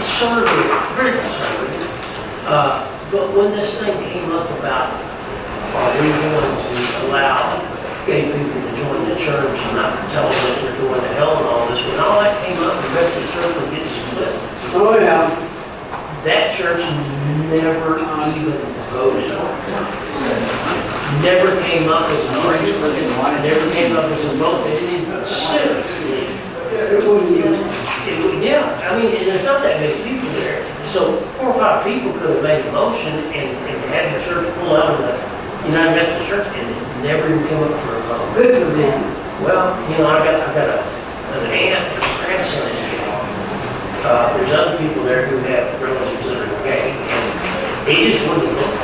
conservative, very conservative. But when this thing came up about, are we going to allow gay people to join the church and not tell them that they're going to hell and all this, when all that came up, the rest of the church was getting split. Oh, yeah. That church never even voted on it. Never came up as an argument, never came up as a vote. They didn't even consider it. Yeah, I mean, and there's not that many people there. So 4 or 5 people could have made a motion and had the church pull out of the United Methodist Church, and it never even came up for a vote. Good for them. Well, you know, I've got an aunt and a grandson in here. There's other people there who have relatives that are gay, and they just wouldn't look.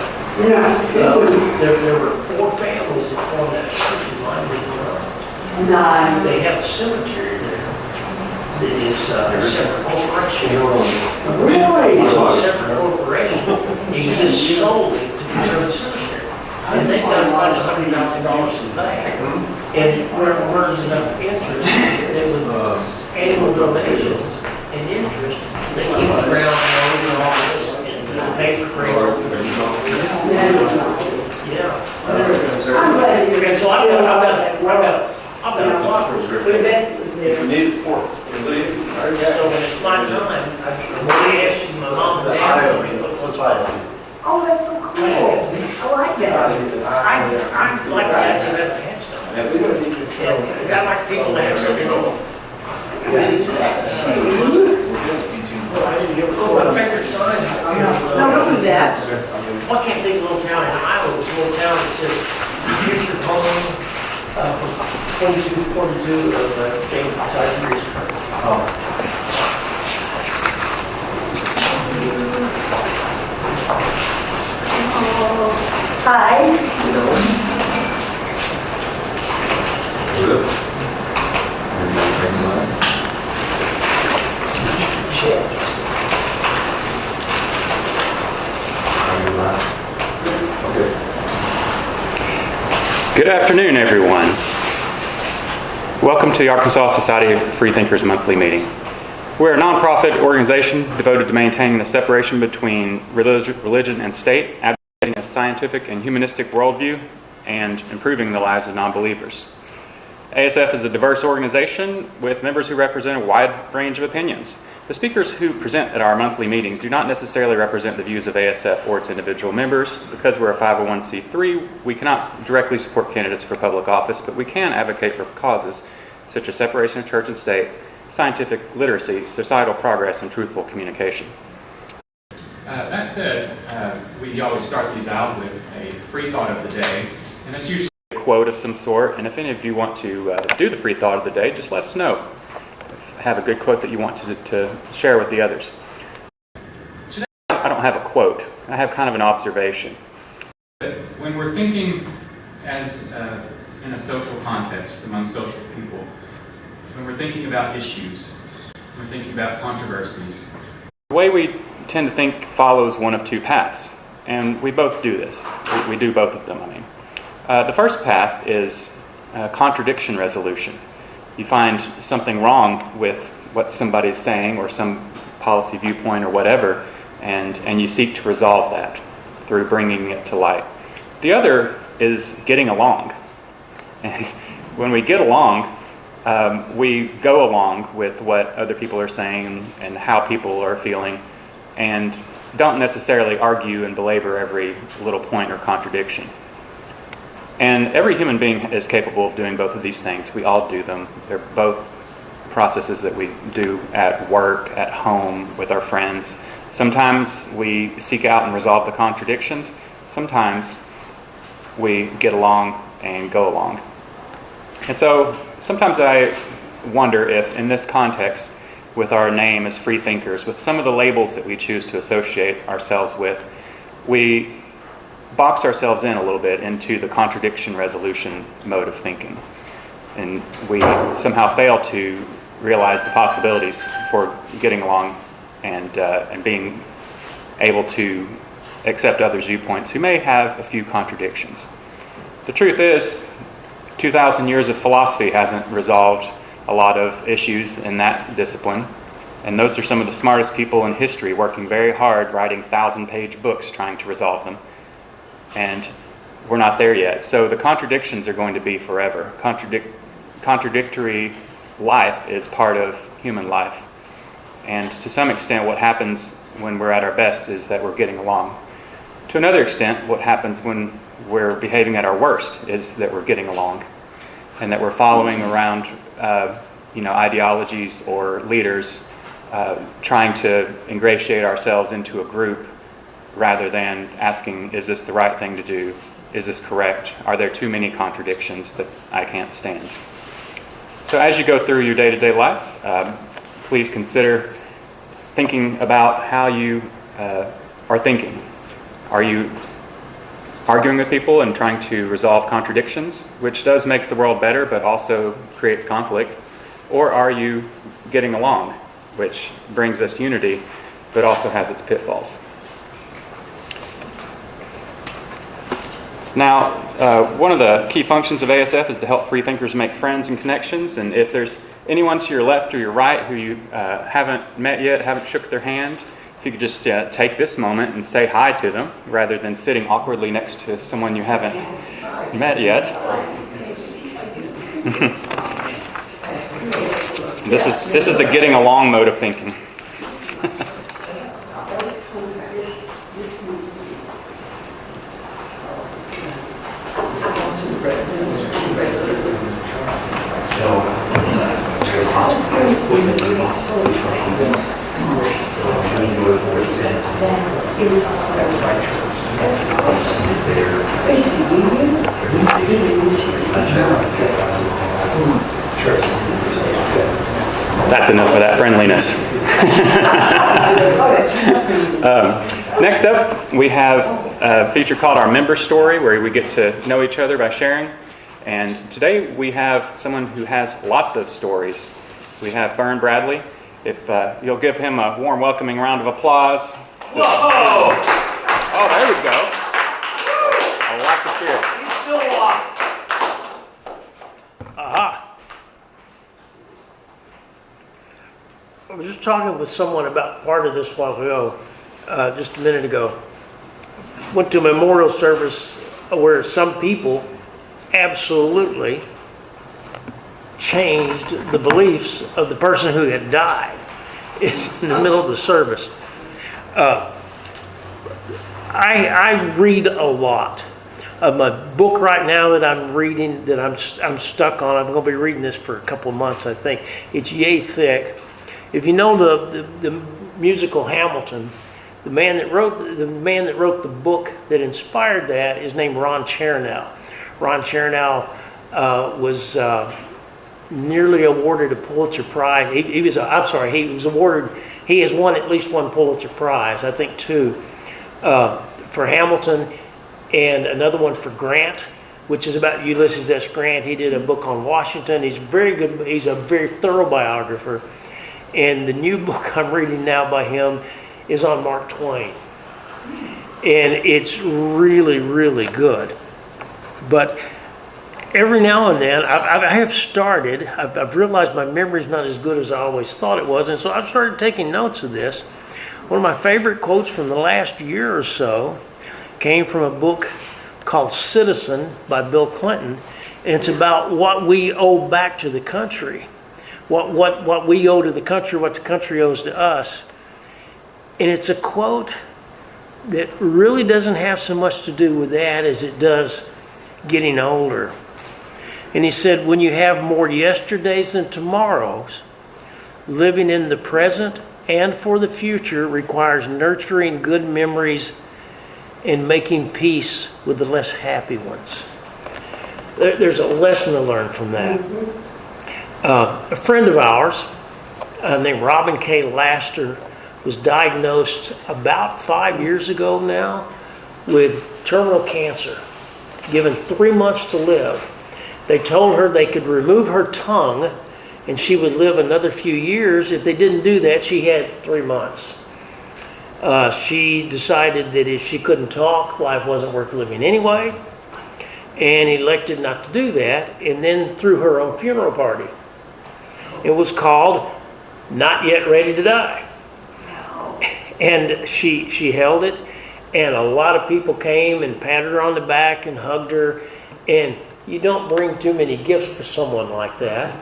Yeah. There were 4 families that formed that church in line with the world. Nice. They have a cemetery there that is a separate corporation. Really? It's a separate corporation. Exists solely to preserve the cemetery. And they've got about $100,000 in the bank. And whoever earns enough interest, it would annual donations and interest, they keep the ground flowing and all this and pay for it. Yeah. I'm glad you're. And so I've got a lot of The best was there. We need it for it. So when it's my time, when they ask you, my mom and dad, what's my Oh, that's so cool. I like that. I like that, and that's headstone. And I like people to have something on. Oh, my favorite sign. No, don't do that. Well, I can't think of a little town in Iowa, it's a little town that says, here's your home, from 2242 of James Tyson. Hi. Good afternoon, everyone. Welcome to the Arkansas Society of Freethinkers monthly meeting. We're a nonprofit organization devoted to maintaining the separation between religion and state, advocating a scientific and humanistic worldview, and improving the lives of non-believers. ASF is a diverse organization with members who represent a wide range of opinions. The speakers who present at our monthly meetings do not necessarily represent the views of ASF or its individual members. Because we're a 501c3, we cannot directly support candidates for public office, but we can advocate for causes such as separation of church and state, scientific literacy, societal progress, and truthful communication. That said, we always start these out with a free thought of the day, and it's usually a quote of some sort. And if any of you want to do the free thought of the day, just let us know. Have a good quote that you want to share with the others. Today, I don't have a quote. I have kind of an observation. When we're thinking as in a social context among social people, when we're thinking about issues, we're thinking about controversies, the way we tend to think follows one of 2 paths, and we both do this. We do both of them, I mean. The first path is contradiction resolution. You find something wrong with what somebody's saying or some policy viewpoint or whatever, and you seek to resolve that through bringing it to light. The other is getting along. And when we get along, we go along with what other people are saying and how people are feeling, and don't necessarily argue and belabor every little point or contradiction. And every human being is capable of doing both of these things. We all do them. They're both processes that we do at work, at home, with our friends. Sometimes we seek out and resolve the contradictions. Sometimes we get along and go along. And so sometimes I wonder if in this context, with our name as free thinkers, with some of the labels that we choose to associate ourselves with, we box ourselves in a little bit into the contradiction resolution mode of thinking. And we somehow fail to realize the possibilities for getting along and being able to accept others' viewpoints who may have a few contradictions. The truth is, 2,000 years of philosophy hasn't resolved a lot of issues in that discipline. And those are some of the smartest people in history working very hard, writing 1,000-page books trying to resolve them. And we're not there yet. So the contradictions are going to be forever. Contradictory life is part of human life. And to some extent, what happens when we're at our best is that we're getting along. To another extent, what happens when we're behaving at our worst is that we're getting along and that we're following around ideologies or leaders, trying to ingratiate ourselves into a group rather than asking, is this the right thing to do? Is this correct? Are there too many contradictions that I can't stand? So as you go through your day-to-day life, please consider thinking about how you are thinking. Are you arguing with people and trying to resolve contradictions, which does make the world better but also creates conflict? Or are you getting along, which brings us unity but also has its pitfalls? Now, one of the key functions of ASF is to help free thinkers make friends and connections. And if there's anyone to your left or your right who you haven't met yet, haven't shook their hand, if you could just take this moment and say hi to them rather than sitting awkwardly next to someone you haven't met yet. This is the getting along mode of thinking. That's enough of that friendliness. Next up, we have a feature called Our Member Story, where we get to know each other by sharing. And today we have someone who has lots of stories. We have Vern Bradley. If you'll give him a warm, welcoming round of applause. Whoa! Oh, there we go. I like to see it. He's still lost. Aha. I was just talking with someone about part of this a while ago, just a minute ago. Went to a memorial service where some people absolutely changed the beliefs of the person who had died. It's in the middle of the service. I read a lot. My book right now that I'm reading, that I'm stuck on, I'm going to be reading this for a couple of months, I think. It's yay thick. If you know the musical Hamilton, the man that wrote the book that inspired that is named Ron Chernow. Ron Chernow was nearly awarded a Pulitzer Prize. He was awarded. He has won at least one Pulitzer Prize, I think 2, for Hamilton, and another one for Grant, which is about Ulysses S. Grant. He did a book on Washington. He's very good. He's a very thorough biographer. And the new book I'm reading now by him is on Mark Twain. And it's really, really good. But every now and then, I've realized my memory's not as good as I always thought it was. And so I've started taking notes of this. One of my favorite quotes from the last year or so came from a book called Citizen by Bill Clinton. And it's about what we owe back to the country. What we owe to the country, what the country owes to us. And it's a quote that really doesn't have so much to do with that as it does getting older. And he said, when you have more yesterdays than tomorrows, living in the present and for the future requires nurturing good memories and making peace with the less happy ones. There's a lesson to learn from that. A friend of ours named Robin K. Laster was diagnosed about 5 years ago now with terminal cancer, given 3 months to live. They told her they could remove her tongue and she would live another few years. If they didn't do that, she had 3 months. She decided that if she couldn't talk, life wasn't worth living anyway, and elected not to do that, and then threw her own funeral party. It was called not yet ready to die. And she held it, and a lot of people came and patted her on the back and hugged her. And you don't bring too many gifts for someone like that.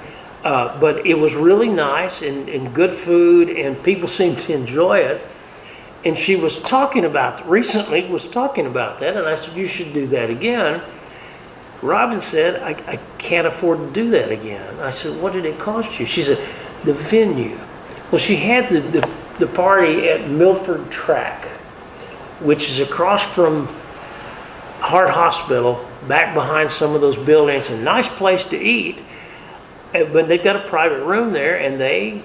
But it was really nice and good food, and people seemed to enjoy it. And she was talking about that, and I said, you should do that again. Robin said, I can't afford to do that again. I said, what did it cost you? She said, the venue. Well, she had the party at Milford Track, which is across from Hart Hospital, back behind some of those buildings. A nice place to eat, but they've got a private room there, and they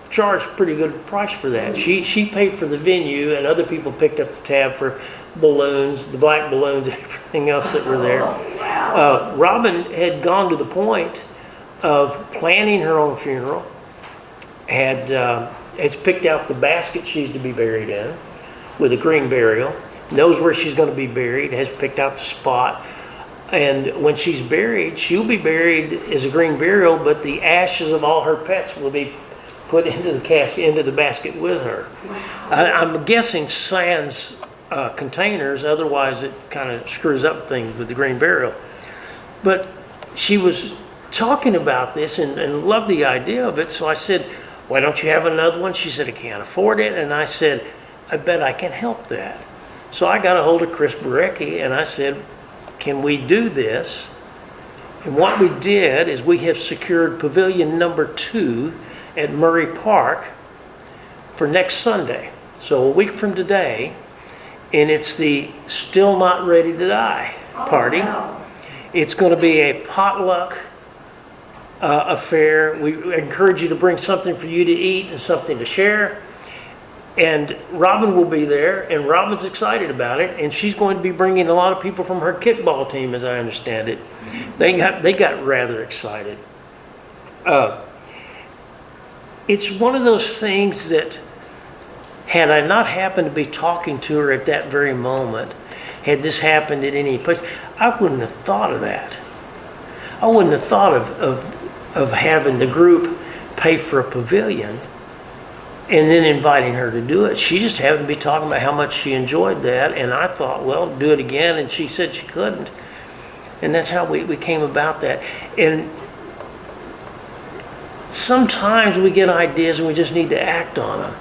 charge a pretty good price for that. She paid for the venue, and other people picked up the tab for balloons, the black balloons, and everything else that were there. Robin had gone to the point of planning her own funeral, has picked out the basket she's to be buried in with a green burial, knows where she's going to be buried, has picked out the spot. And when she's buried, she'll be buried as a green burial, but the ashes of all her pets will be put into the casket, into the basket with her. I'm guessing sans containers, otherwise it kind of screws up things with the green burial. But she was talking about this and loved the idea of it, so I said, why don't you have another one? She said, I can't afford it. And I said, I bet I can help that. So I got a hold of Chris Barecki, and I said, can we do this? And what we did is we have secured pavilion number 2 at Murray Park for next Sunday. So a week from today, and it's the Still Not Ready to Die party. Oh, wow. It's going to be a potluck affair. We encourage you to bring something for you to eat and something to share. And Robin will be there, and Robin's excited about it, and she's going to be bringing a lot of people from her kickball team, as I understand it. They got rather excited. It's one of those things that, had I not happened to be talking to her at that very moment, had this happened at any place, I wouldn't have thought of that. I wouldn't have thought of having the group pay for a pavilion and then inviting her to do it. She just happened to be talking about how much she enjoyed that, and I thought, well, do it again, and she said she couldn't. And that's how we came about that. And sometimes we get ideas and we just need to act on them.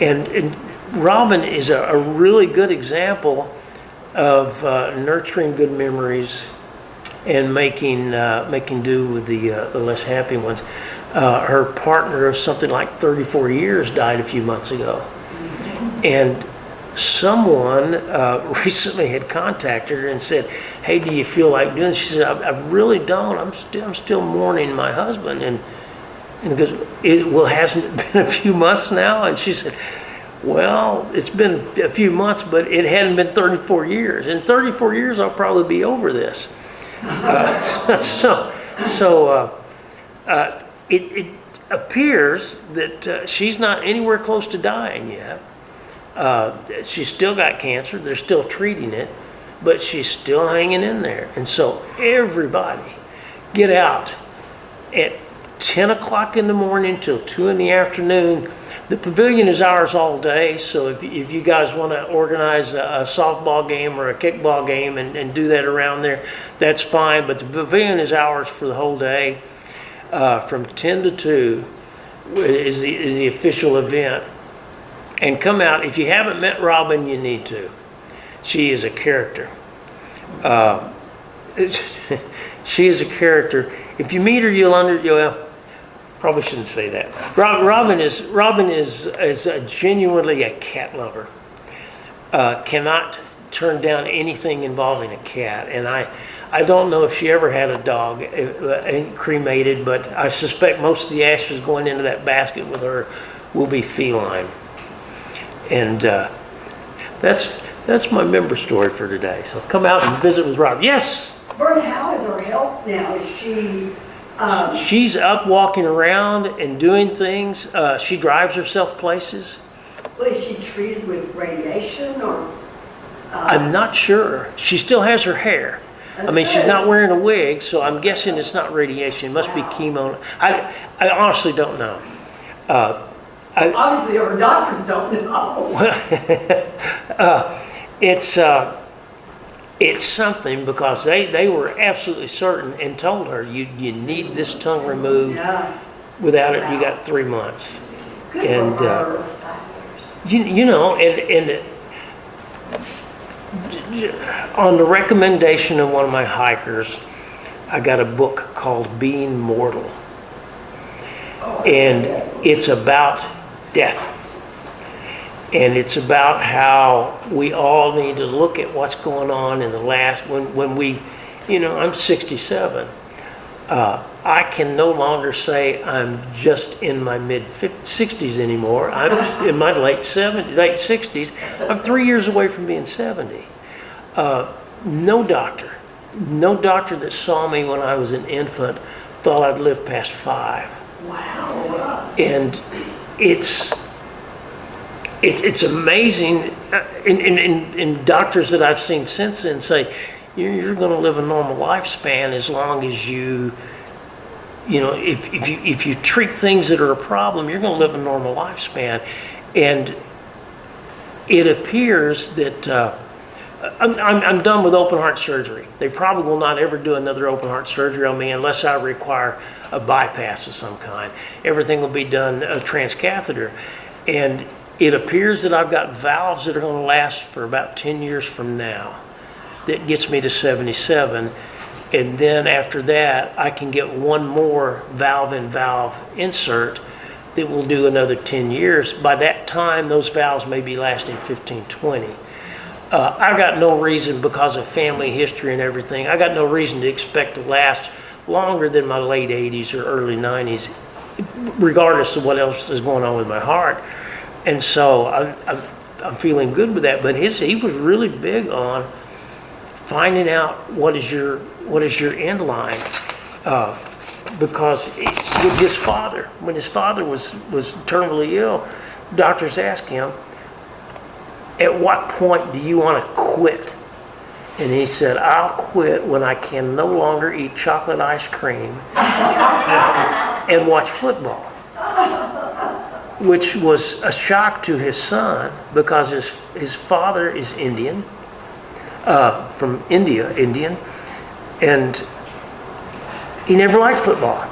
And Robin is a really good example of nurturing good memories and making do with the less happy ones. Her partner of something like 34 years died a few months ago. And someone recently had contacted her and said, hey, do you feel like doing this? She said, I really don't. I'm still mourning my husband. And goes, hasn't it been a few months now? And she said, well, it's been a few months, but it hadn't been 34 years. In 34 years, I'll probably be over this. It appears that she's not anywhere close to dying yet. She's still got cancer. They're still treating it, but she's still hanging in there. And so everybody get out at 10 o'clock in the morning till 2 in the afternoon. The pavilion is ours all day, so if you guys want to organize a softball game or a kickball game and do that around there, that's fine. But the pavilion is ours for the whole day. From 10 to 2 is the official event. And come out. If you haven't met Robin, you need to. She is a character. She is a character. If you meet her, you'll probably shouldn't say that. Robin is genuinely a cat lover. Cannot turn down anything involving a cat. And I don't know if she ever had a dog cremated, but I suspect most of the ashes going into that basket with her will be feline. And that's my member story for today. So come out and visit with Rob. Yes? Bert, how is her health now? Is she... She's up walking around and doing things. She drives herself places. Well, is she treated with radiation or... I'm not sure. She still has her hair. I mean, she's not wearing a wig, so I'm guessing it's not radiation. It must be chemo. I honestly don't know. Obviously, our doctors don't know. It's something because they were absolutely certain and told her you need this tongue removed. Yeah, Without it, you got 3 months. good And, for her. You know, and on the recommendation of one of my hikers, I got a book called Being Mortal. And it's about death. And it's about how we all need to look at what's going on in the last, when we, you know, I'm 67. I can no longer say I'm just in my mid-60s anymore. I'm in my late 60s. I'm 3 years away from being 70. No doctor that saw me when I was an infant thought I'd live past 5. Wow. And it's amazing. And doctors that I've seen since then say, you're going to live a normal lifespan as long as you know, if you treat things that are a problem, you're going to live a normal lifespan. And it appears that I'm done with open heart surgery. They probably will not ever do another open heart surgery on me unless I require a bypass of some kind. Everything will be done transcatheter. And it appears that I've got valves that are going to last for about 10 years from now. That gets me to 77. And then after that, I can get one more valve-in-valve insert that will do another 10 years. By that time, those valves may be lasting 15, 20. I've got no reason, because of family history and everything, I got no reason to expect to last longer than my late 80s or early 90s, regardless of what else is going on with my heart. And so I'm feeling good with that. But he was really big on finding out what is your end line, because with his father, when his father was terminally ill, doctors asked him, at what point do you want to quit? And he said, I'll quit when I can no longer eat chocolate ice cream and watch football, which was a shock to his son because his father is Indian, from Indian, and he never liked football.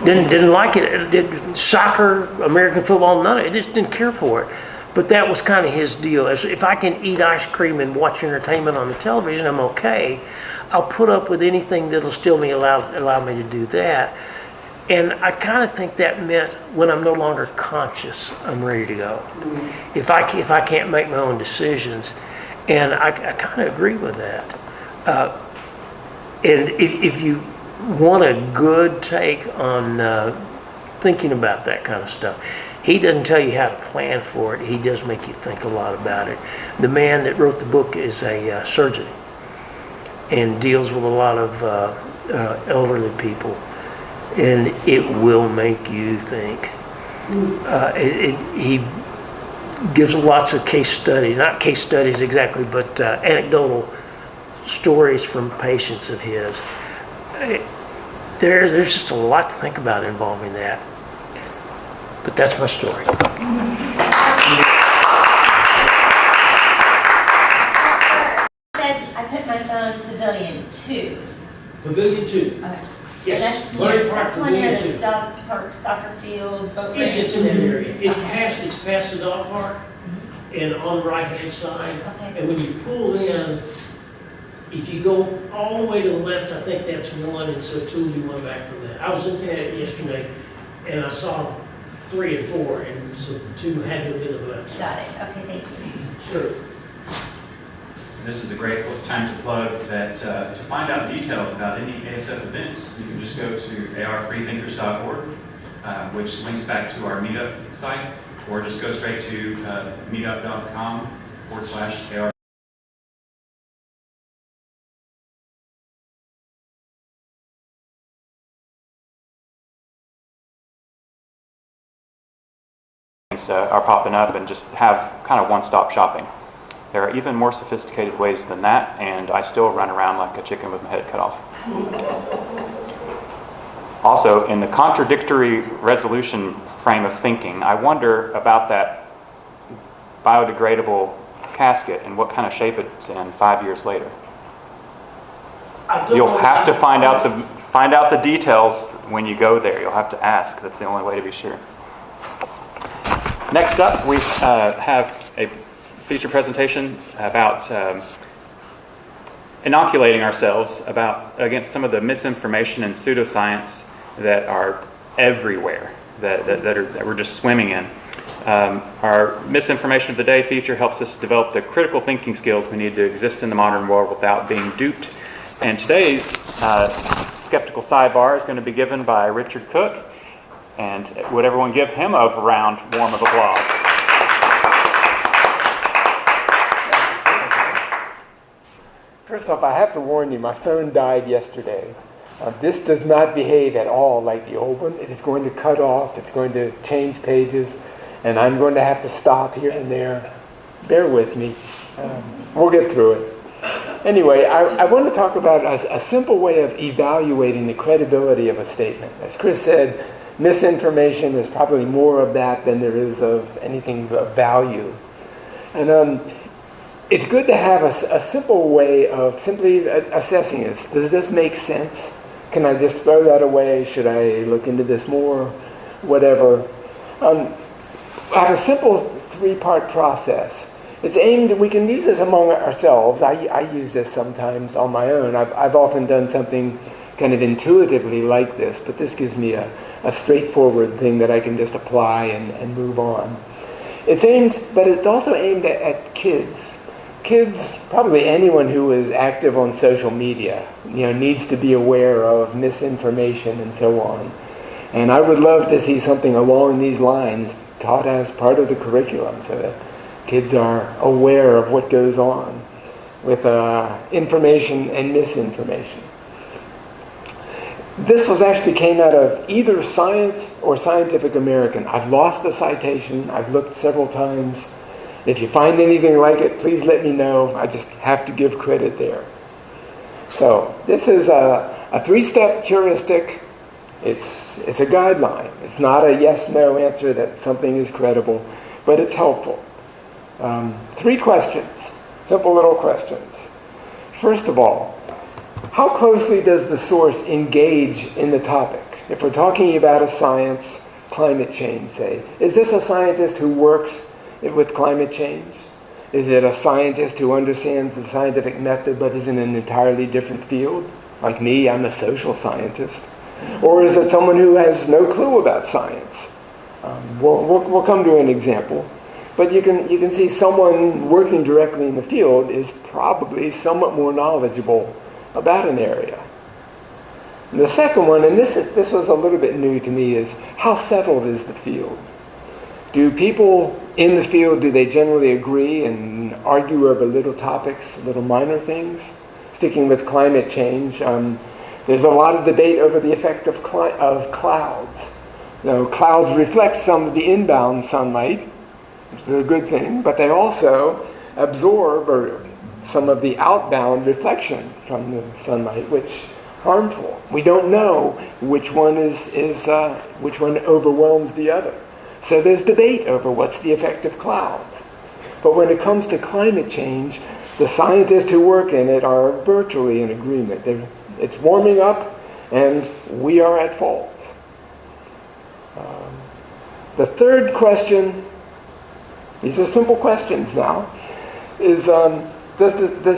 Didn't like it. Soccer, American football, none of it. He just didn't care for it. But that was kind of his deal. If I can eat ice cream and watch entertainment on the television, I'm okay. I'll put up with anything that'll still allow me to do that. And I kind of think that meant when I'm no longer conscious, I'm ready to go. If I can't make my own decisions, and I kind of agree with that. And if you want a good take on thinking about that kind of stuff, he doesn't tell you how to plan for it. He does make you think a lot about it. The man that wrote the book is a surgeon and deals with a lot of elderly people. And it will make you think. He gives lots of case studies, not case studies exactly, but anecdotal stories from patients of his. There's just a lot to think about involving that. But that's my story. I put my phone Pavilion 2. Pavilion 2. Okay. Yes, And Learning Park that's one near Pavilion the 2. dog park, soccer field, boat Yes, race. it's in that area. It's past the dog park and on the right-hand side. Okay. And when you pull in, if you go all the way to the left, I think that's 1, and so 2, you went back from that. I was looking at it yesterday, and I saw 3 and 4, and so 2 had to have been to the left. Got it. Okay, thank you. Sure. This is a great time to plug that to find out details about any ASF events, you can just go to arfreethinkers.org, which links back to our meetup site, or just go straight to meetup.com/AR. Are popping up and just have kind of one-stop shopping. There are even more sophisticated ways than that, and I still run around like a chicken with my head cut off. Also, in the contradictory resolution frame of thinking, I wonder about that biodegradable casket and what kind of shape it's in 5 years later. I don't You'll know have to what find out the details when you go there. You'll have to ask. That's the only way to be sure. Next up, we have a feature presentation about inoculating ourselves against some of the misinformation and pseudoscience that are everywhere, that we're just swimming in. Our Misinformation of the Day feature helps us develop the critical thinking skills we need to exist in the modern world without being duped. And today's skeptical sidebar is going to be given by Richard Cook. And would everyone give him a round warm of applause? First off, I have to warn you, my phone died yesterday. This does not behave at all like the old one. It is going to cut off, it's going to change pages, and I'm going to have to stop here and there. Bear with me. We'll get through it. Anyway, I want to talk about a simple way of evaluating the credibility of a statement. As Chris said, misinformation, there's probably more of that than there is of anything of value. And it's good to have a simple way of simply assessing this. Does this make sense? Can I just throw that away? Should I look into this more? Whatever. I have a simple three-part process. It's aimed, we can use this among ourselves. I use this sometimes on my own. I've often done something kind of intuitively like this, but this gives me a straightforward thing that I can just apply and move on. It's aimed, but it's also aimed at kids. Kids, probably anyone who is active on social media, needs to be aware of misinformation and so on. And I would love to see something along these lines taught as part of the curriculum so that kids are aware of what goes on with information and misinformation. This actually came out of either Science or Scientific American. I've lost the citation. I've looked several times. If you find anything like it, please let me know. I just have to give credit there. So this is a three-step heuristic. It's a guideline. It's not a yes-no answer that something is credible, but it's helpful. 3 questions, simple little questions. First of all, how closely does the source engage in the topic? If we're talking about a science, climate change, say, is this a scientist who works with climate change? Is it a scientist who understands the scientific method but is in an entirely different field? Like me, I'm a social scientist. Or is it someone who has no clue about science? We'll come to an example. But you can see someone working directly in the field is probably somewhat more knowledgeable about an area. And the second one, and this was a little bit new to me, is how settled is the field? Do people in the field, do they generally agree and argue over little topics, little minor things? Sticking with climate change, there's a lot of debate over the effect of clouds. Clouds reflect some of the inbound sunlight, which is a good thing, but they also absorb some of the outbound reflection from the sunlight, which is harmful. We don't know which one which one overwhelms the other. So there's debate over what's the effect of clouds. But when it comes to climate change, the scientists who work in it are virtually in agreement. It's warming up, and we are at fault. The third question, these are simple questions now, is does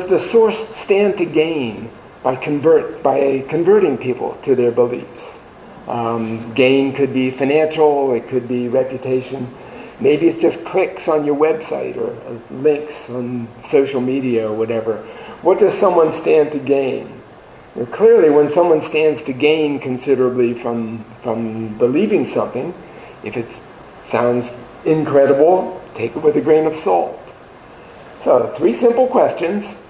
the source stand to gain by converting people to their beliefs? Gain could be financial, it could be reputation. Maybe it's just clicks on your website or links on social media or whatever. What does someone stand to gain? Clearly, when someone stands to gain considerably from believing something, if it sounds incredible, take it with a grain of salt. So, 3 simple questions.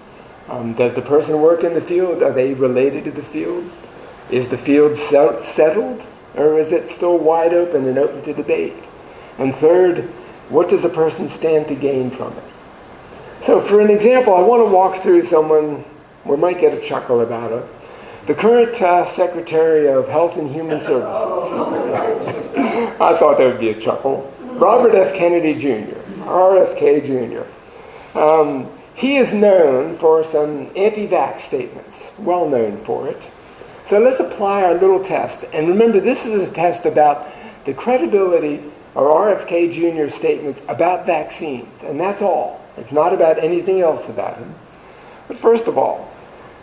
Does the person work in the field? Are they related to the field? Is the field settled, or is it still wide open and open to debate? And third, what does a person stand to gain from it? So for an example, I want to walk through someone, we might get a chuckle about it. the current Secretary of Health and Human Services. I thought that would be a chuckle. Robert F. Kennedy Jr., RFK Jr. He is known for some anti-vax statements, well known for it. So let's apply our little test. And remember, this is a test about the credibility of RFK Jr.'s statements about vaccines, and that's all. It's not about anything else about him. But first of all,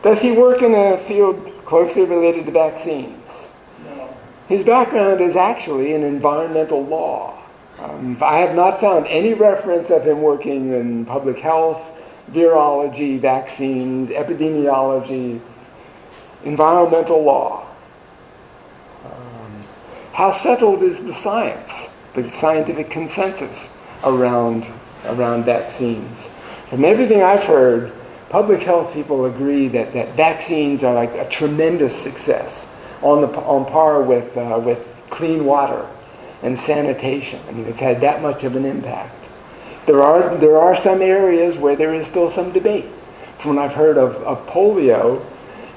does he work in a field closely related to vaccines? No. His background is actually in environmental law. I have not found any reference of him working in public health, virology, vaccines, epidemiology, environmental law. How settled is the science, the scientific consensus around vaccines? From everything I've heard, public health people agree that vaccines are like a tremendous success, on par with clean water and sanitation. I mean, it's had that much of an impact. There are some areas where there is still some debate. From what I've heard of polio,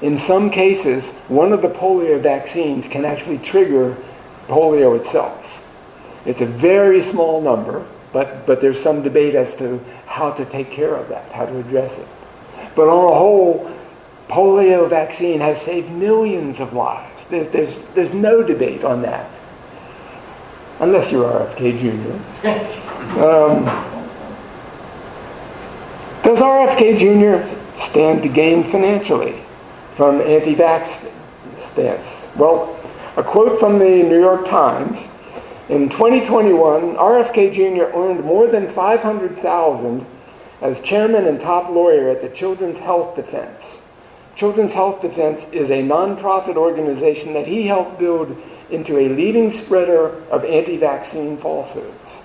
in some cases, one of the polio vaccines can actually trigger polio itself. It's a very small number, but there's some debate as to how to take care of that, how to address it. But on the whole, polio vaccine has saved millions of lives. There's no debate on that, unless you're RFK Jr. Does RFK Jr. stand to gain financially from anti-vax stance? Well, a quote from the New York Times: in 2021, RFK Jr. earned more than $500,000 as chairman and top lawyer at the Children's Health Defense. Children's Health Defense is a nonprofit organization that he helped build into a leading spreader of anti-vaccine falsehoods.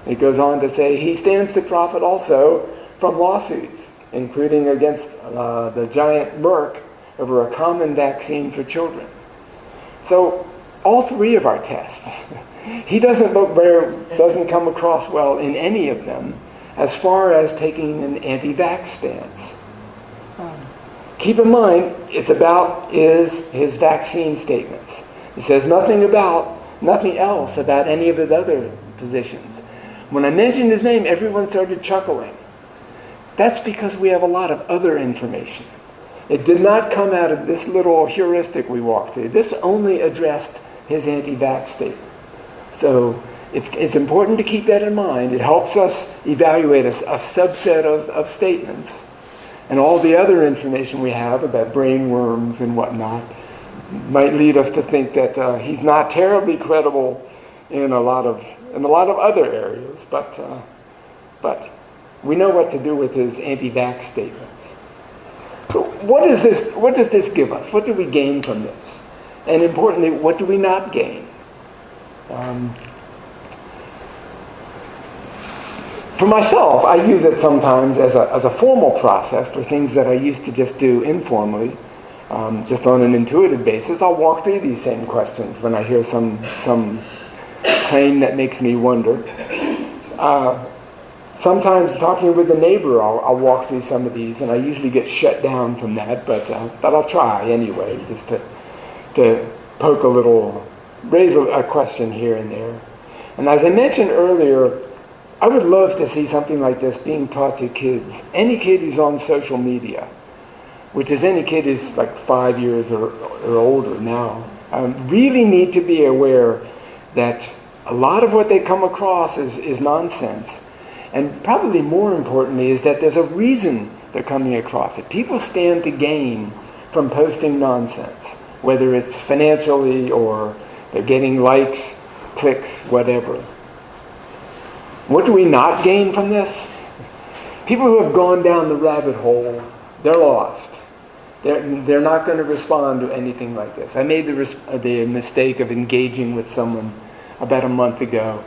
It goes on to say he stands to profit also from lawsuits, including against the giant Merck over a common vaccine for children. So all three of our tests, he doesn't come across well in any of them as far as taking an anti-vax stance. Keep in mind, it's about his vaccine statements. He says nothing else about any of his other positions. When I mentioned his name, everyone started chuckling. That's because we have a lot of other information. It did not come out of this little heuristic we walked through. This only addressed his anti-vax statement. So it's important to keep that in mind. It helps us evaluate a subset of statements. And all the other information we have about brain worms and whatnot might lead us to think that he's not terribly credible in a lot of other areas. But we know what to do with his anti-vax statements. So what does this give us? What do we gain from this? And importantly, what do we not gain? For myself, I use it sometimes as a formal process for things that I used to just do informally, just on an intuitive basis. I'll walk through these same questions when I hear some claim that makes me wonder. Sometimes talking with a neighbor, I'll walk through some of these, and I usually get shut down from that, but I'll try anyway, just to poke a little, raise a question here and there. And as I mentioned earlier, I would love to see something like this being taught to kids. Any kid who's on social media, which is any kid who's like 5 years or older now, really need to be aware that a lot of what they come across is nonsense. And probably more importantly is that there's a reason they're coming across it. People stand to gain from posting nonsense, whether it's financially or they're getting likes, clicks, whatever. What do we not gain from this? People who have gone down the rabbit hole, they're lost. They're not going to respond to anything like this. I made the mistake of engaging with someone about a month ago,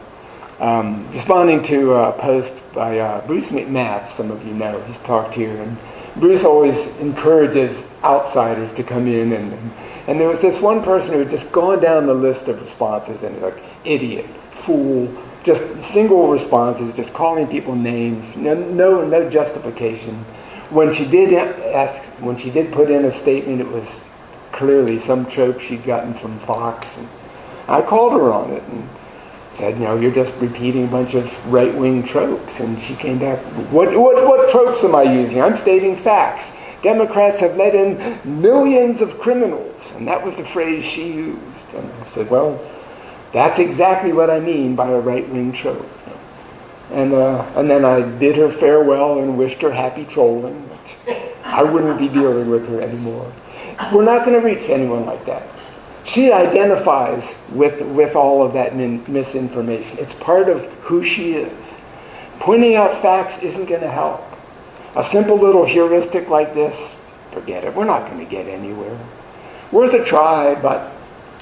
responding to a post by Bruce McMath. Some of you know, he's talked here. And Bruce always encourages outsiders to come in. And there was this one person who had just gone down the list of responses and like, idiot, fool, just single responses, just calling people names, no justification. When she did put in a statement, it was clearly some trope she'd gotten from Fox. And I called her on it and said, you're just repeating a bunch of right-wing tropes. And she came back, what tropes am I using? I'm stating facts. Democrats have let in millions of criminals. And that was the phrase she used. And I said, well, that's exactly what I mean by a right-wing trope. And then I bid her farewell and wished her happy trolling. I wouldn't be dealing with her anymore. We're not going to reach anyone like that. She identifies with all of that misinformation. It's part of who she is. Pointing out facts isn't going to help. A simple little heuristic like this, forget it. We're not going to get anywhere. Worth a try, but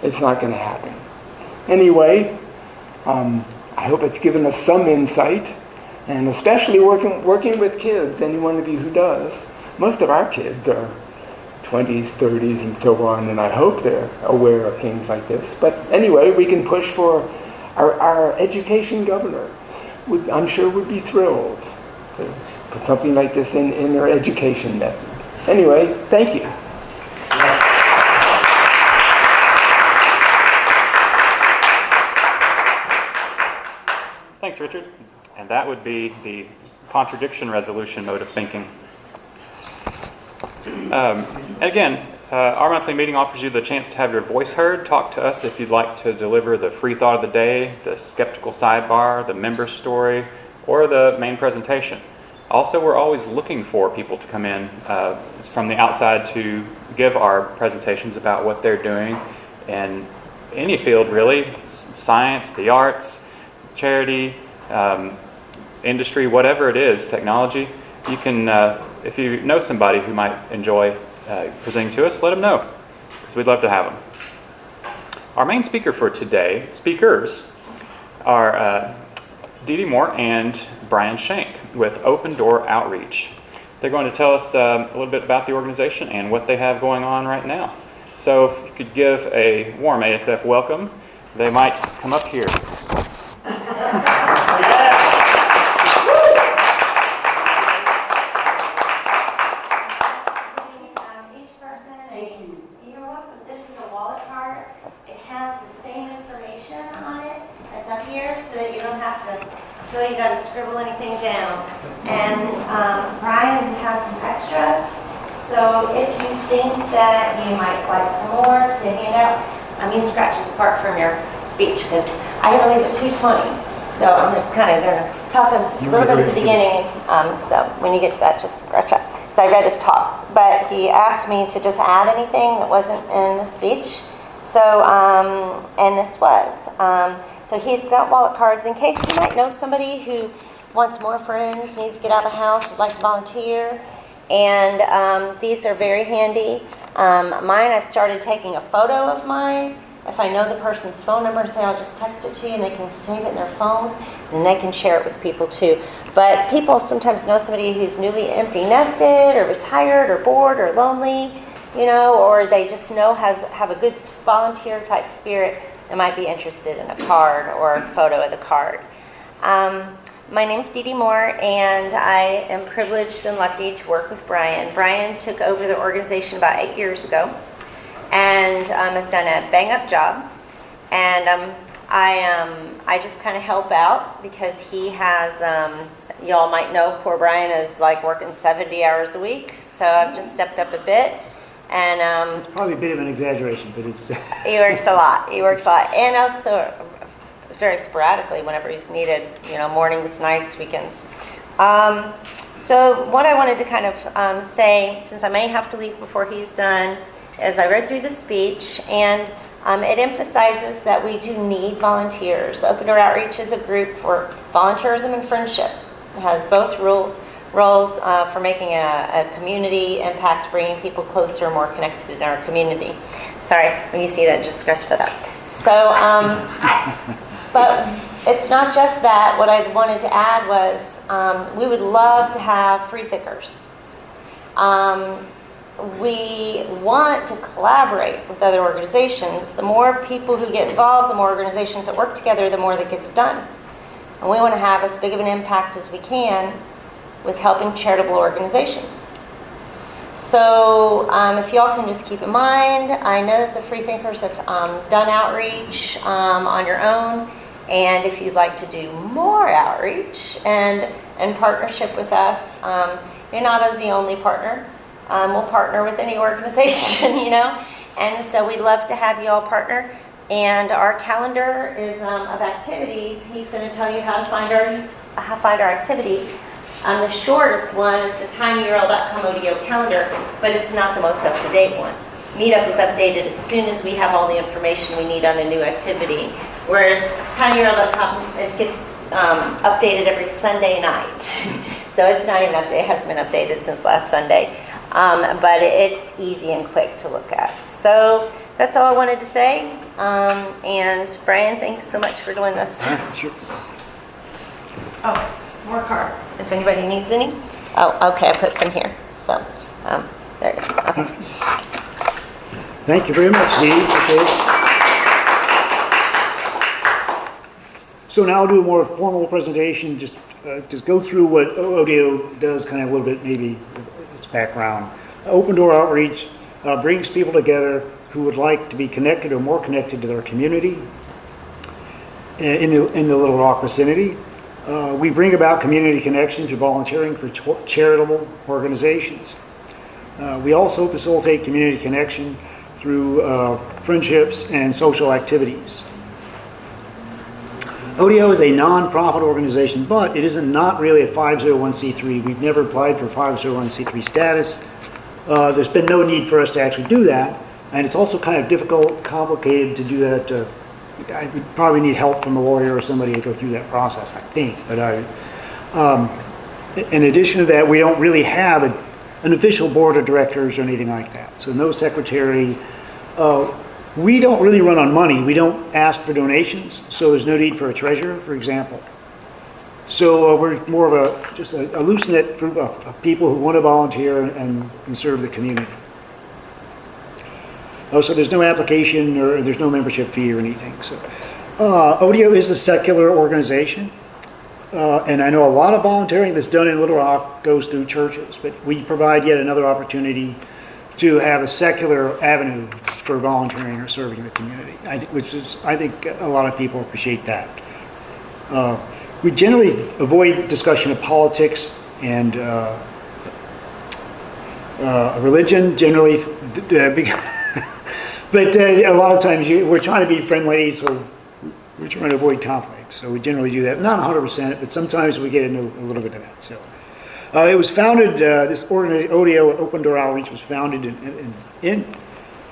it's not going to happen. Anyway, I hope it's given us some insight, and especially working with kids, any one of you who does. Most of our kids are 20s, 30s, and so on, and I hope they're aware of things like this. But anyway, we can push for our education governor. I'm sure would be thrilled to put something like this in their education method. Anyway, thank you. Thanks, Richard. And that would be the contradiction resolution mode of thinking. Again, our monthly meeting offers you the chance to have your voice heard. Talk to us if you'd like to deliver the free thought of the day, the skeptical sidebar, the member story, or the main presentation. Also, we're always looking for people to come in from the outside to give our presentations about what they're doing in any field, really. Science, the arts, charity, industry, whatever it is, technology. You can, if you know somebody who might enjoy presenting to us, let them know, because we'd love to have them. Our main speaker for today, speakers, are Dee Dee Moore and Brian Shank with Open Door Outreach. They're going to tell us a little bit about the organization and what they have going on right now. So if you could give a warm ASF welcome, they might come up here. Each person, you're welcome. This is a wallet card. It has the same information on it that's up here, so that you don't have to feel you got to scribble anything down. And Brian has some extras. So if you think that you might like some more to hand out, you scratch this part from your speech because I got to leave at 2:20. So I'm just kind of going to talk a little bit at the beginning. So when you get to that, just scratch up. So I read his talk, but he asked me to just add anything that wasn't in the speech. So, and this was. So he's got wallet cards in case you might know somebody who wants more friends, needs to get out of the house, would like to volunteer. And these are very handy. Mine, I've started taking a photo of mine. If I know the person's phone number, say I'll just text it to you and they can save it in their phone and they can share it with people too. But people sometimes know somebody who's newly empty nested or retired or bored or lonely, or they just know have a good volunteer type spirit and might be interested in a card or a photo of the card. My name's Dee Dee Moore, and I am privileged and lucky to work with Brian. Brian took over the organization about 8 years ago and has done a bang-up job. And I just kind of help out because he has, y'all might know, poor Brian is like working 70 hours a week, so I've just stepped up a bit. And It's probably a bit of an exaggeration, but it's... he works a lot. And also very sporadically whenever he's needed, mornings, nights, weekends. So what I wanted to kind of say, since I may have to leave before he's done, is I read through the speech, and it emphasizes that we do need volunteers. Open Door Outreach is a group for volunteerism and friendship. It has both roles for making a community impact, bringing people closer, more connected in our community. Sorry, when you see that, just scratch that up. So, but it's not just that. What I wanted to add was we would love to have free thinkers. We want to collaborate with other organizations. The more people who get involved, the more organizations that work together, the more that gets done. And we want to have as big of an impact as we can with helping charitable organizations. So if y'all can just keep in mind, I know that the Free Thinkers have done outreach on your own. And if you'd like to do more outreach and partnership with us, you're not as the only partner. We'll partner with any organization, you know. And so we'd love to have you all partner. And our calendar is of activities. He's going to tell you how to find our activities. The shortest one is the tinyurl.com ODO calendar, but it's not the most up-to-date one. Meetup is updated as soon as we have all the information we need on a new activity, whereas tinyurl.com, it gets updated every Sunday night. So it's not even updated, it hasn't been updated since last Sunday, but it's easy and quick to look at. So that's all I wanted to say, and Brian, thanks so much for doing this. Sure. Oh, more cards, if anybody needs any. Oh, okay, I put some here, so there you go. Okay. Thank you very much, Dee. Appreciate it. So now I'll do a more formal presentation, just go through what ODO does, kind of a little bit, maybe its background. Open Door Outreach brings people together who would like to be connected or more connected to their community in the Little Rock vicinity. We bring about community connection through volunteering for charitable organizations. We also facilitate community connection through friendships and social activities. ODO is a non-profit organization, but it is not really a 501c3. We've never applied for 501c3 status. There's been no need for us to actually do that, and it's also kind of difficult, complicated to do that. I would probably need help from a lawyer or somebody to go through that process, I think. But in addition to that, we don't really have an official board of directors or anything like that. So no secretary. We don't really run on money. We don't ask for donations, so there's no need for a treasurer, for example. So we're more of just a loose-knit group of people who want to volunteer and serve the community. So there's no application or there's no membership fee or anything. So ODO is a secular organization, and I know a lot of volunteering that's done in Little Rock goes through churches, but we provide yet another opportunity to have a secular avenue for volunteering or serving the community, I think a lot of people appreciate that. We generally avoid discussion of politics and religion, generally, but a lot of times we're trying to be friendly, so we're trying to avoid conflict. So we generally do that, not 100%, but sometimes we get into a little bit of that. So it was founded, this ODO, Open Door Outreach, was founded in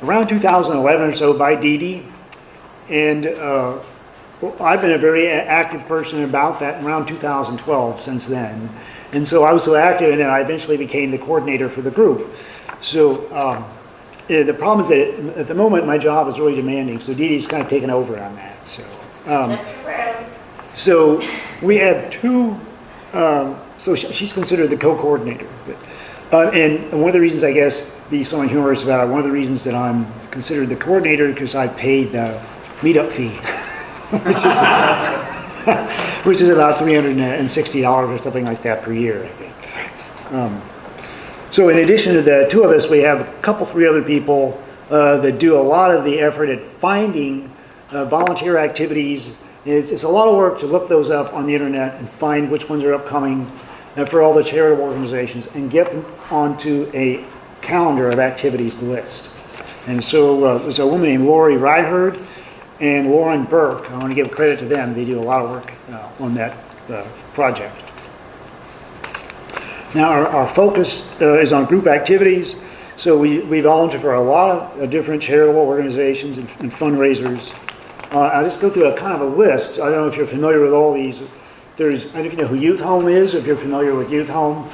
around 2011 or so by Dee Dee, and I've been a very active person about that around 2012 since then. And so I was so active in it, I eventually became the coordinator for the group. So the problem is that at the moment my job is really demanding, so Dee Dee's kind of taken over on that. So we have two, so she's considered the co-coordinator. And one of the reasons, I guess, be somewhat humorous about it, one of the reasons that I'm considered the coordinator because I paid the meetup fee, which is about $360 or something like that per year, I think. So in addition to the two of us, we have three other people that do a lot of the effort at finding volunteer activities. It's a lot of work to look those up on the internet and find which ones are upcoming for all the charitable organizations and get them onto a calendar of activities list. And so there's a woman named Lori Ryherd and Lauren Burke. I want to give credit to them. They do a lot of work on that project. Now our focus is on group activities. So we volunteer for a lot of different charitable organizations and fundraisers. I'll just go through a kind of a list. I don't know if you're familiar with all these. I don't know if you know who Youth Home is, if you're familiar with Youth Home.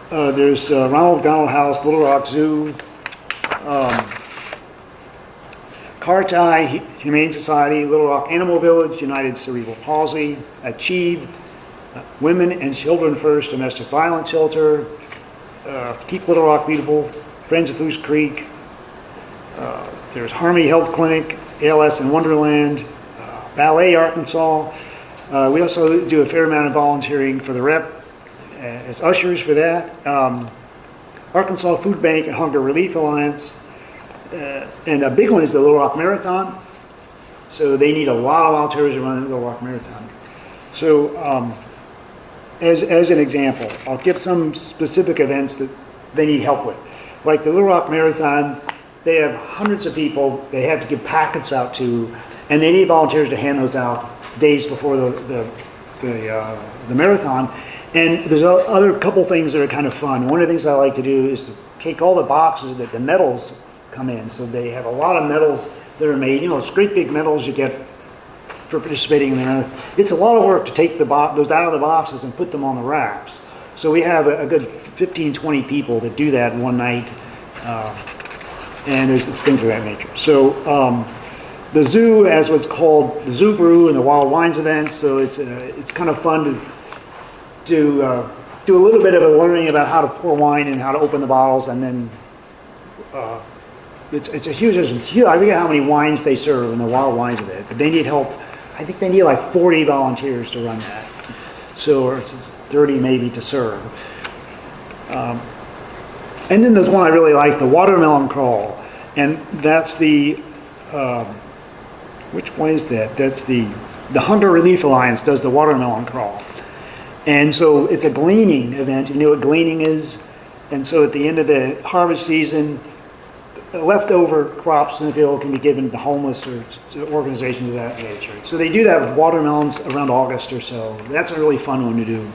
There's Ronald McDonald House, Little Rock Zoo, Carti Humane Society, Little Rock Animal Village, United Cerebral Palsy, Achieve, Women and Children First Domestic Violence Shelter, Keep Little Rock Beautiful, Friends of Foos Creek, there's Harmony Health Clinic, ALS in Wonderland, Ballet Arkansas. We also do a fair amount of volunteering for the rep as ushers for that. Arkansas Food Bank and Hunger Relief Alliance. And a big one is the Little Rock Marathon. So they need a lot of volunteers to run the Little Rock Marathon. So as an example, I'll give some specific events that they need help with. Like the Little Rock Marathon, they have hundreds of people they have to give packets out to, and they need volunteers to hand those out days before the marathon. And there's other couple things that are kind of fun. One of the things I like to do is to take all the boxes that the medals come in. So they have a lot of medals that are made. You know, it's great big medals you get for participating in the marathon. It's a lot of work to take those out of the boxes and put them on the racks. So we have a good 15, 20 people that do that one night. And there's things of that nature. So the zoo has what's called the Zoo Brew and the Wild Wines event. So it's kind of fun to do a little bit of a learning about how to pour wine and how to open the bottles, and then it's a huge. I forget how many wines they serve in the Wild Wines event, but they need help. I think they need like 40 volunteers to run that. So or it's 30 maybe to serve. And then there's one I really like, the watermelon crawl, and that's the which one is that? That's the Hunger Relief Alliance does the watermelon crawl. And so it's a gleaning event. You know what gleaning is? And so at the end of the harvest season, leftover crops in the field can be given to homeless or to organizations of that nature. So they do that with watermelons around August or so. That's a really fun one to do.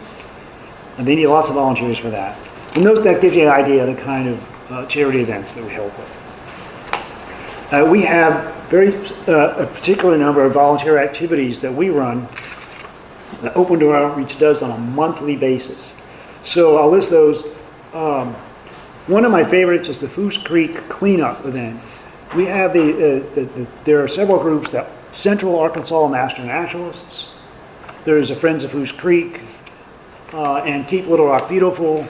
And they need lots of volunteers for that. And that gives you an idea of the kind of charity events that we help with. We have a particular number of volunteer activities that we run that Open Door Outreach does on a monthly basis. So I'll list those. One of my favorites is the Foose Creek Cleanup event. We have there are several groups, that Central Arkansas Master Naturalists, there's a Friends of Foose Creek, and Keep Little Rock Beautiful.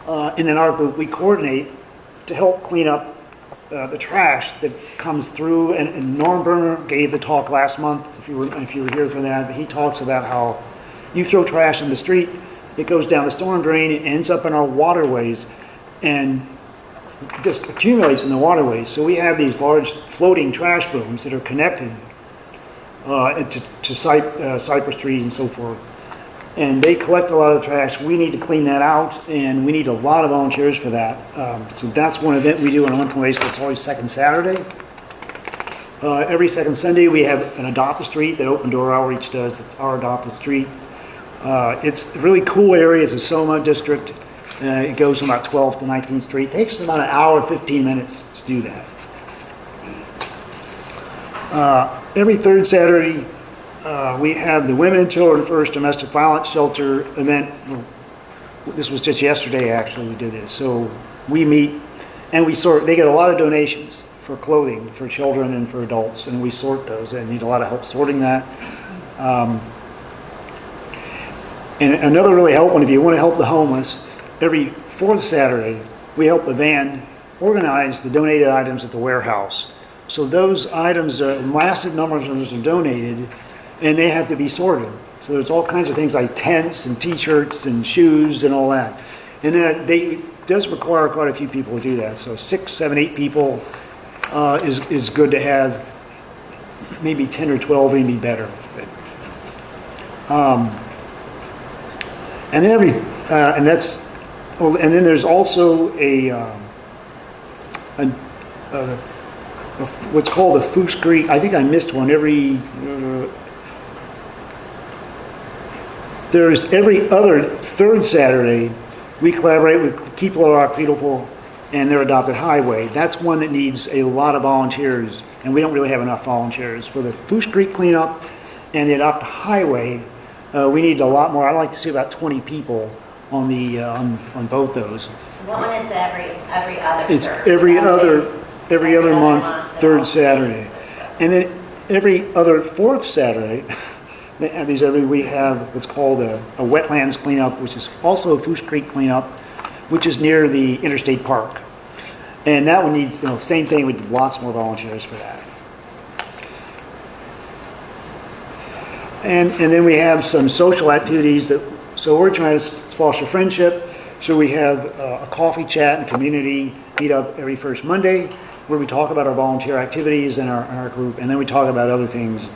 And in our group, we coordinate to help clean up the trash that comes through. And Norm Berner gave the talk last month, if you were here for that. But he talks about how you throw trash in the street, it goes down the storm drain, it ends up in our waterways, and just accumulates in the waterways. So we have these large floating trash booms that are connected to cypress trees and so forth. And they collect a lot of the trash. We need to clean that out, and we need a lot of volunteers for that. So that's one event we do on a monthly basis. It's always second Saturday. Every second Sunday, we have an Adopt a Street that Open Door Outreach does. It's our Adopt a Street. It's a really cool area. It's a SOMA district. It goes from about 12th to 19th Street. It takes about an hour and 15 minutes to do that. Every third Saturday, we have the Women and Children First Domestic Violence Shelter event. This was just yesterday, actually, we did this. So we meet and we sort. They get a lot of donations for clothing for children and for adults, and we sort those. They need a lot of help sorting that. And another really helpful one, if you want to help the homeless, every fourth Saturday, we help the van organize the donated items at the warehouse. So those items, massive numbers of those are donated, and they have to be sorted. So there's all kinds of things like tents and t-shirts and shoes and all that. And it does require quite a few people to do that. So 6, 7, 8 people is good to have. Maybe 10 or 12 would be better. And then and then there's also what's called the Foose Creek. I think I missed one. There's every other third Saturday, we collaborate with Keep Little Rock Beautiful and their Adopted Highway. That's one that needs a lot of volunteers, and we don't really have enough volunteers. For the Foose Creek cleanup and the Adopted Highway, we need a lot more. I'd like to see about 20 people on on both those. One is every other. It's third every other month, third Saturday, and then every other fourth Saturday. We have what's called a wetlands cleanup, which is also a Foose Creek cleanup, which is near the Interstate Park, and that one needs same thing with lots more volunteers for that. And then we have some social activities so we're trying to foster friendship. So we have a coffee chat and community meetup every first Monday, where we talk about our volunteer activities in our group, and then we talk about other things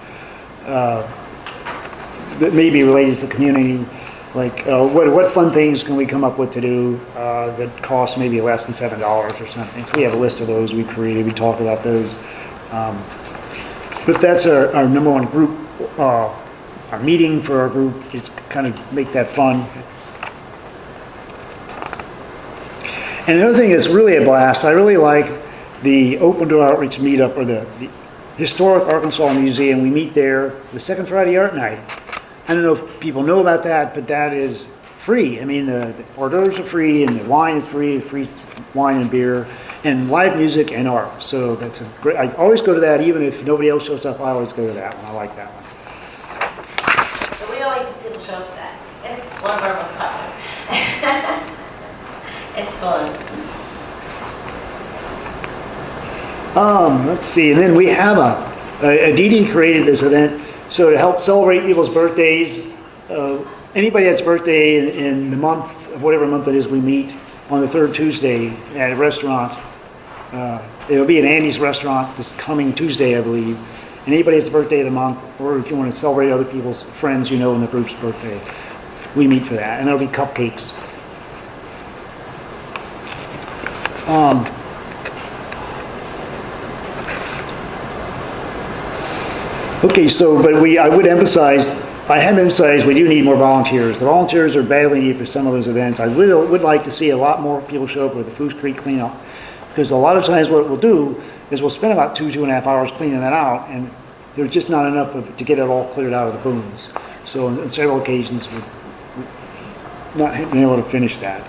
that may be related to the community, like what fun things can we come up with to do that cost maybe less than $7 or something. So we have a list of those we created, we talk about those. But that's our number one group, our meeting for our group, it's kind of make that fun. And another thing that's really a blast, I really like the Open Door Outreach Meetup, or the Historic Arkansas Museum. We meet there the second Friday art night. I don't know if people know about that, but that is free. I mean, the hors d'oeuvres are free, and the wine is free wine and beer, and live music and art. So that's a great, I always go to that, even if nobody else shows up, I always go to that one. I like that one. So we always have people show up for that. It's one of our most popular. It's fun. Let's see, and then we have Dee Dee created this event, so to help celebrate people's birthdays, anybody that's birthday in the month, whatever month it is, we meet on the third Tuesday at a restaurant. It'll be an Andy's restaurant this coming Tuesday, I believe. And anybody that's the birthday of the month, or if you want to celebrate other people's friends you know in the group's birthday, we meet for that, and there'll be cupcakes. Okay, so, but I have emphasized we do need more volunteers. The volunteers are badly needed for some of those events. I would like to see a lot more people show up with the Foos Creek cleanup, because a lot of times what we'll do is we'll spend about 2.5 hours cleaning that out, and there's just not enough to get it all cleared out of the booms. So on several occasions, we've not been able to finish that.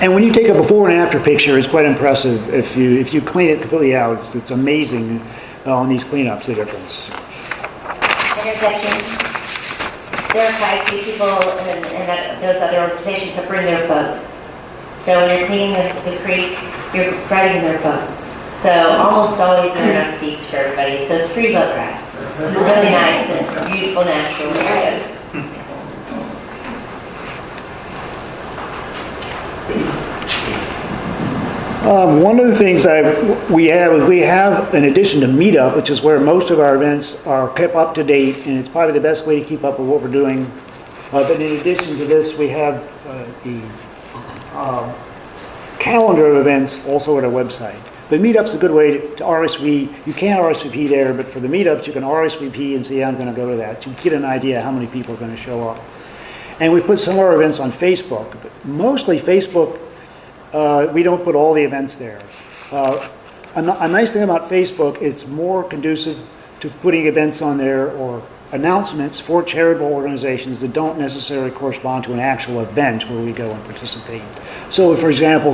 And when you take a before and after picture, it's quite impressive. If you clean it completely out, it's amazing on these cleanups, the difference. Intersection. There are quite a few people and those other organizations that bring their boats. So when you're cleaning the creek, you're riding their boats. So almost always there are enough seats for everybody. So it's free boat ride. Really nice and beautiful natural areas. One of the things we have, in addition to Meetup, which is where most of our events are kept up to date, and it's probably the best way to keep up with what we're doing. But in addition to this, we have the calendar of events also at our website. But Meetup's a good way to RSVP. You can't RSVP there, but for the Meetups, you can RSVP and say, I'm going to go to that. You get an idea how many people are going to show up. And we put some of our events on Facebook, but mostly Facebook. We don't put all the events there. A nice thing about Facebook, it's more conducive to putting events on there or announcements for charitable organizations that don't necessarily correspond to an actual event where we go and participate. So, for example,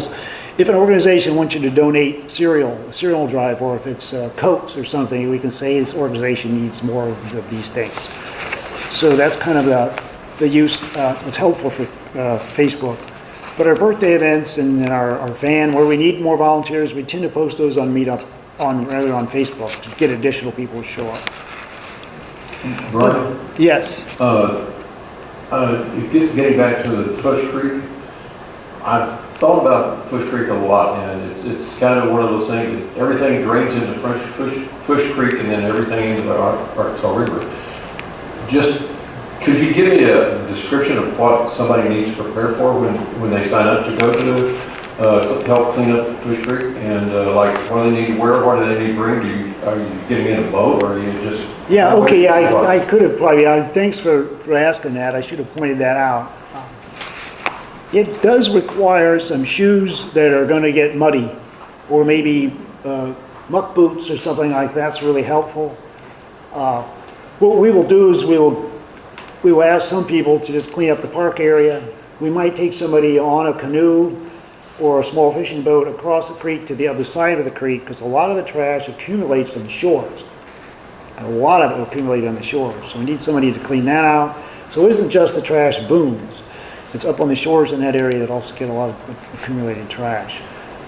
if an organization wants you to donate a cereal drive, or if it's Cokes or something, we can say this organization needs more of these things. So that's kind of the use, it's helpful for Facebook. But our birthday events and then our van, where we need more volunteers, we tend to post those on Meetup, rather on Facebook, to get additional people to show up. Brian? Yes. Getting back to the Fush Creek, I've thought about Fush Creek a lot, and it's kind of one of those things that everything drains into Fush Creek, and then everything into the Arkansas River. Could you give me a description of what somebody needs to prepare for when they sign up to go to help clean up the Fush Creek? And like, what do they need to wear? What do they need to bring? Are you getting in a boat, or are you just... Yeah, okay, I could have probably, thanks for asking that. I should have pointed that out. It does require some shoes that are going to get muddy, or maybe muck boots or something like that's really helpful. What we will do is we will ask some people to just clean up the park area. We might take somebody on a canoe or a small fishing boat across the creek to the other side of the creek, because a lot of the trash accumulates on the shores. And a lot of it will accumulate on the shores. So we need somebody to clean that out. So it isn't just the trash booms. It's up on the shores in that area that also get a lot of accumulated trash.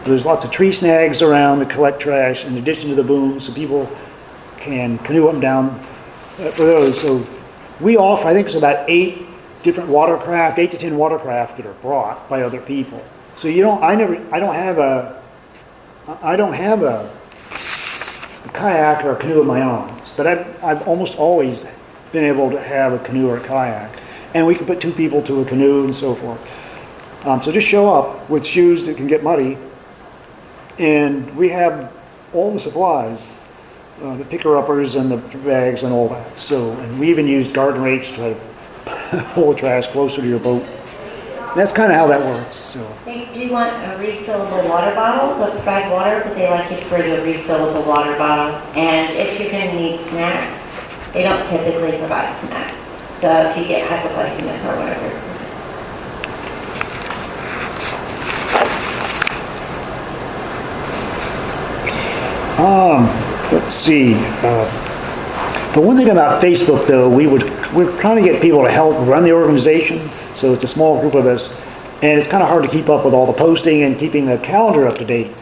So there's lots of tree snags around that collect trash in addition to the booms, so people can canoe them down for those. So we offer, I think it's about 8 different watercraft, 8 to 10 watercraft that are brought by other people. So you don't, I don't have a kayak or a canoe of my own, but I've almost always been able to have a canoe or a kayak. And we can put 2 people to a canoe and so forth. So just show up with shoes that can get muddy, and we have all the supplies, the picker-uppers and the bags and all that. So, and we even used garden rakes to try to pull the trash closer to your boat. That's kind of how that works, so. They do want a refillable water bottle. They'll provide water, but they like you for a refillable water bottle. And if you're going to need snacks, they don't typically provide snacks. So if you get hypoglycemic or whatever. Let's see. The one thing about Facebook, though, we're trying to get people to help run the organization. So it's a small group of us, and it's kind of hard to keep up with all the posting and keeping the calendar up to date.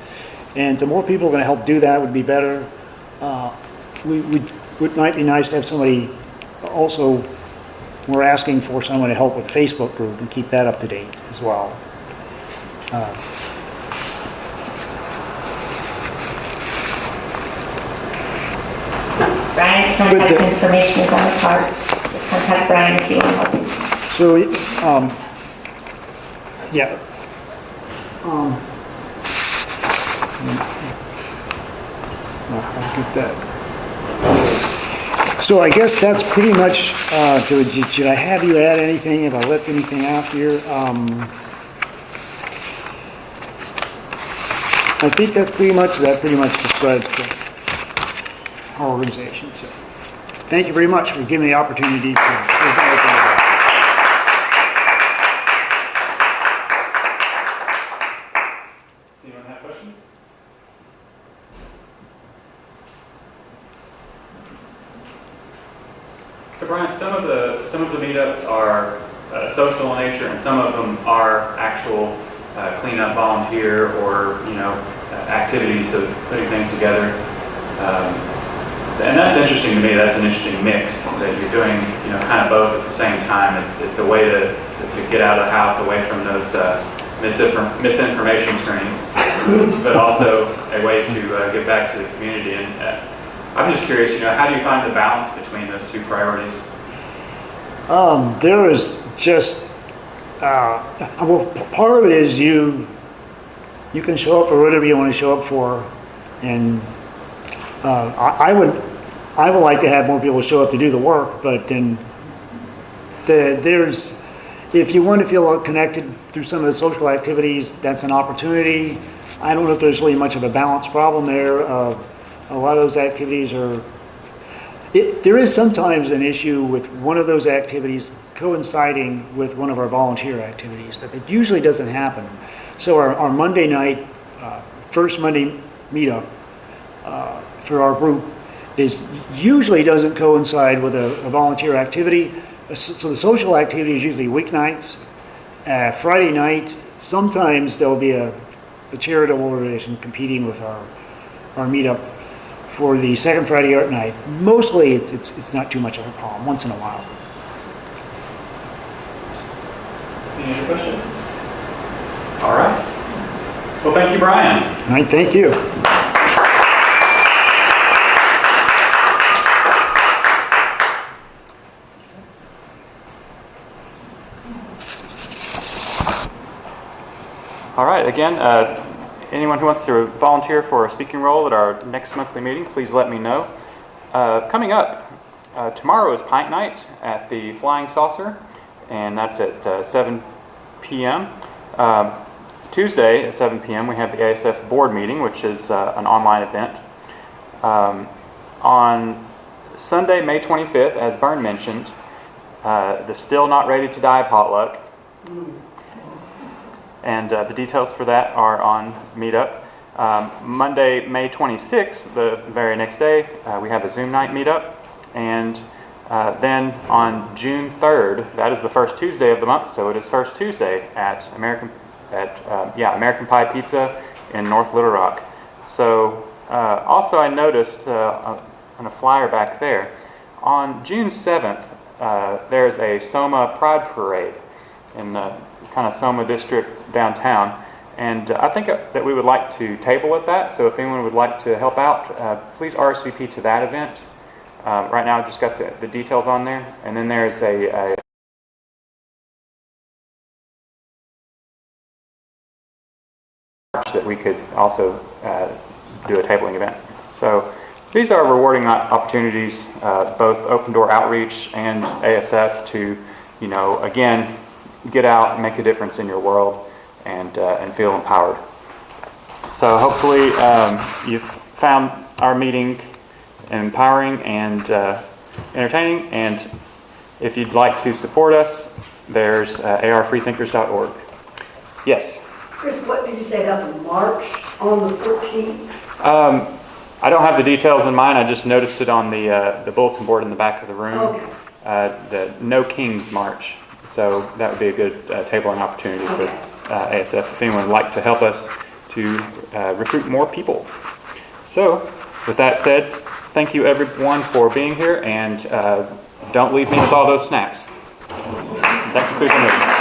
And so more people are going to help do that would be better. It might be nice to have somebody also. We're asking for someone to help with the Facebook group and keep that up to date as well. Brian's contact information is on the card. Just contact Brian if you want help. So, yeah. I'll get that. So I guess that's pretty much, should I have you add anything, if I left anything out here? I think that pretty much describes our organization. So thank you very much for giving me the opportunity to present it. Anyone have questions? So Brian, some of the meetups are social in nature, and some of them are actual cleanup, volunteer, or activities of putting things together. And that's interesting to me. That's an interesting mix that you're doing, kind of both at the same time. It's a way to get out of the house, away from those misinformation screens, but also a way to give back to the community. And I'm just curious, how do you find the balance between those 2 priorities? There is just, well, part of it is you can show up for whatever you want to show up for, and I would like to have more people show up to do the work, but then if you want to feel connected through some of the social activities, that's an opportunity. I don't know if there's really much of a balance problem there. A lot of those activities there is sometimes an issue with one of those activities coinciding with one of our volunteer activities, but it usually doesn't happen. So our Monday night, first Monday meetup for our group usually doesn't coincide with a volunteer activity. So the social activity is usually weeknights. Friday night, sometimes there'll be a charitable organization competing with our meetup for the second Friday art night. Mostly it's not too much of a problem, once in a while. Any other questions? All right. Well, thank you, Brian. All right, thank you. All right, again, anyone who wants to volunteer for a speaking role at our next monthly meeting, please let me know. Coming up, tomorrow is Pint Night at the Flying Saucer, and that's at 7 p.m. Tuesday at 7 p.m. we have the ASF board meeting, which is an online event. On Sunday, May 25th, as Vern mentioned, the Still Not Ready to Die potluck. And the details for that are on Meetup. Monday, May 26th, the very next day, we have a Zoom night meetup. And then on June 3rd, that is the first Tuesday of the month, so it is first Tuesday at American Pie Pizza in North Little Rock. So also I noticed on a flyer back there, on June 7th, there's a Soma Pride Parade in the kind of Soma district downtown. And I think that we would like to table at that. So if anyone would like to help out, please RSVP to that event. Right now, I've just got the details on there. And then there's a that we could also do a tabling event. So these are rewarding opportunities, both Open Door Outreach and ASF to, you know, again, get out and make a difference in your world and feel empowered. So hopefully you've found our meeting empowering and entertaining. And if you'd like to support us, there's arfreethinkers.org. Yes? Chris, what did you say about the march on the 14th? I don't have the details in mind. I just noticed it on the bulletin board in the back of the room. Okay. The No Kings March. So that would be a good tabling opportunity for ASF if anyone would like to help us to recruit more people. So with that said, thank you everyone for being here, and don't leave me with all those snacks. That concludes the meeting.